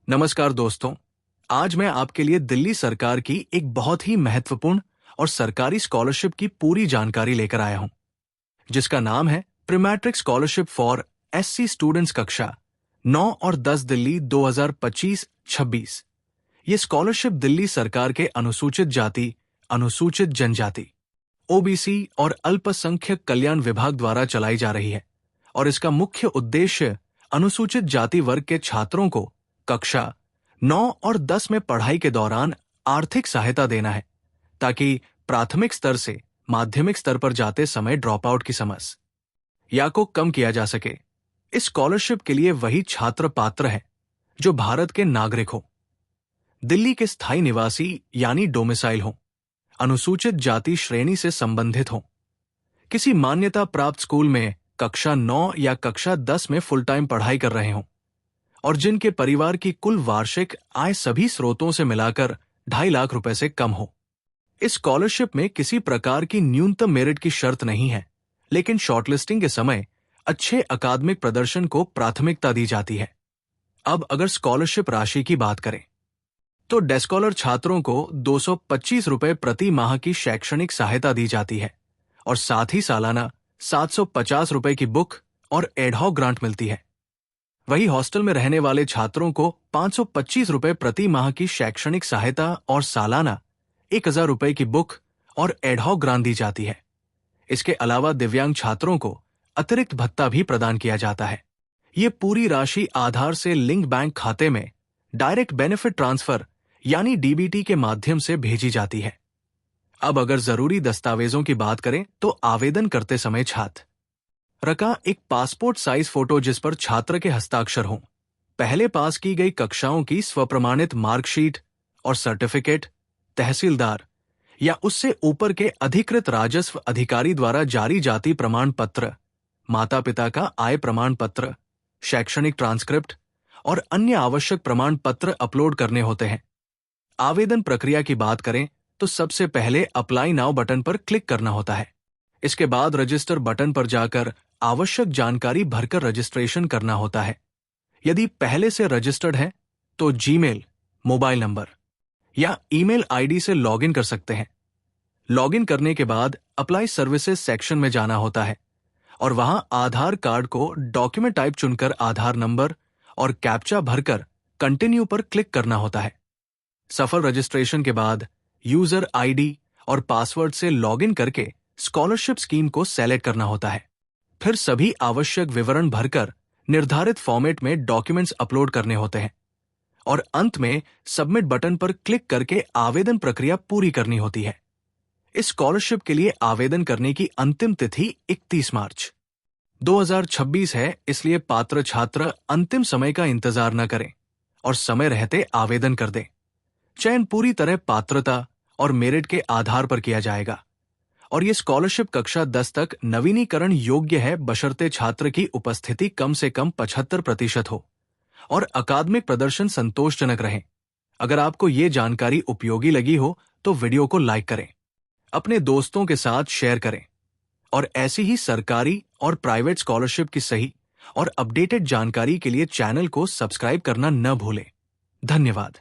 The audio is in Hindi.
नमस्कार दोस्तों। आज मैं आपके लिए दिल्ली सरकार की एक बहुत ही महत्वपूर्ण और सरकारी स्कॉलरशिप की पूरी जानकारी लेकर आया हूं, जिसका नाम है prematric scholarship for SC students कक्षा 9 और 10 दिल्ली 2025-26। ये स्कॉलरशिप दिल्ली सरकार के अनुसूचित जाति, अनुसूचित जनजाति, ओबीसी और अल्पसंख्यक कल्याण विभाग द्वारा चलाई जा रही है और इसका मुख्य उद्देश्य अनुसूचित जाति वर्ग के छात्रों को कक्षा 9 और 10 में पढ़ाई के दौरान आर्थिक सहायता देना है, ताकि प्राथमिक स्तर से माध्यमिक स्तर पर जाते समय ड्रॉप आउट की समस्या को कम किया जा सके। इस स्कॉलरशिप के लिए वही छात्र पात्र है जो भारत के नागरिक हो, दिल्ली के स्थायी निवासी यानी डोमिसाइल हो, अनुसूचित जाति श्रेणी से संबंधित हो, किसी मान्यता प्राप्त स्कूल में कक्षा 9 या कक्षा 10 में फुल टाइम पढ़ाई कर रहे हों और जिनके परिवार की कुल वार्षिक आय सभी स्रोतों से मिलाकर 2.5 लाख रुपए से कम हो। इस स्कॉलरशिप में किसी प्रकार की न्यूनतम मेरिट की शर्त नहीं है, लेकिन शॉर्टलिस्टिंग के समय अच्छे अकादमिक प्रदर्शन को प्राथमिकता दी जाती है। अब अगर स्कॉलरशिप राशि की बात करें तो डेस्कॉलर छात्रों को 225 रुपए प्रति माह की शैक्षणिक सहायता दी जाती है और साथ ही सालाना 750 रुपए की बुक और एडहॉक ग्रांट मिलती है। वही हॉस्टल में रहने वाले छात्रों को 525 रुपए प्रति माह की शैक्षणिक सहायता और सालाना 1000 रुपए की बुक और एडहॉक ग्रांट दी जाती है। इसके अलावा दिव्यांग छात्रों को अतिरिक्त भत्ता भी प्रदान किया जाता है। ये पूरी राशि आधार से लिंक बैंक खाते में डायरेक्ट बेनिफिट ट्रांसफर यानी डीबीटी के माध्यम से भेजी जाती है। अब अगर जरूरी दस्तावेजों की बात करें तो आवेदन करते समय छात्र का एक पासपोर्ट साइज फोटो जिस पर छात्र के हस्ताक्षर हों, पहले पास की गई कक्षाओं की स्वप्रमाणित मार्कशीट और सर्टिफिकेट, तहसीलदार या उससे ऊपर के अधिकृत राजस्व अधिकारी द्वारा जारी जाति प्रमाण पत्र, माता पिता का आय प्रमाण पत्र, शैक्षणिक ट्रांसक्रिप्ट और अन्य आवश्यक प्रमाण पत्र अपलोड करने होते हैं। आवेदन प्रक्रिया की बात करें तो सबसे पहले अप्लाई नाउ बटन पर क्लिक करना होता है। इसके बाद रजिस्टर बटन पर जाकर आवश्यक जानकारी भरकर रजिस्ट्रेशन करना होता है। यदि पहले से रजिस्टर्ड है तो जीमेल, मोबाइल नंबर या ईमेल आईडी से लॉगिन कर सकते हैं। लॉगिन करने के बाद अप्लाई सर्विसेज सेक्शन में जाना होता है और वहां आधार कार्ड को डॉक्यूमेंट टाइप चुनकर आधार नंबर और कैप्चा भरकर कंटिन्यू पर क्लिक करना होता है। सफल रजिस्ट्रेशन के बाद यूजर आईडी और पासवर्ड से लॉगिन करके स्कॉलरशिप स्कीम को सेलेक्ट करना होता है। फिर सभी आवश्यक विवरण भरकर निर्धारित फॉर्मेट में डॉक्यूमेंट्स अपलोड करने होते हैं और अंत में सबमिट बटन पर क्लिक करके आवेदन प्रक्रिया पूरी करनी होती है। इस स्कॉलरशिप के लिए आवेदन करने की अंतिम तिथि 31 मार्च 2026 है, इसलिए पात्र छात्र अंतिम समय का इंतजार न करें और समय रहते आवेदन कर दें। चयन पूरी तरह पात्रता और मेरिट के आधार पर किया जाएगा और ये स्कॉलरशिप कक्षा 10 तक नवीनीकरण योग्य है, बशर्ते छात्र की उपस्थिति कम से कम 75% हो और अकादमिक प्रदर्शन संतोषजनक रहे। अगर आपको ये जानकारी उपयोगी लगी हो तो वीडियो को लाइक करें, अपने दोस्तों के साथ शेयर करें और ऐसी ही सरकारी और प्राइवेट स्कॉलरशिप की सही और अपडेटेड जानकारी के लिए चैनल को सब्सक्राइब करना न भूलें। धन्यवाद।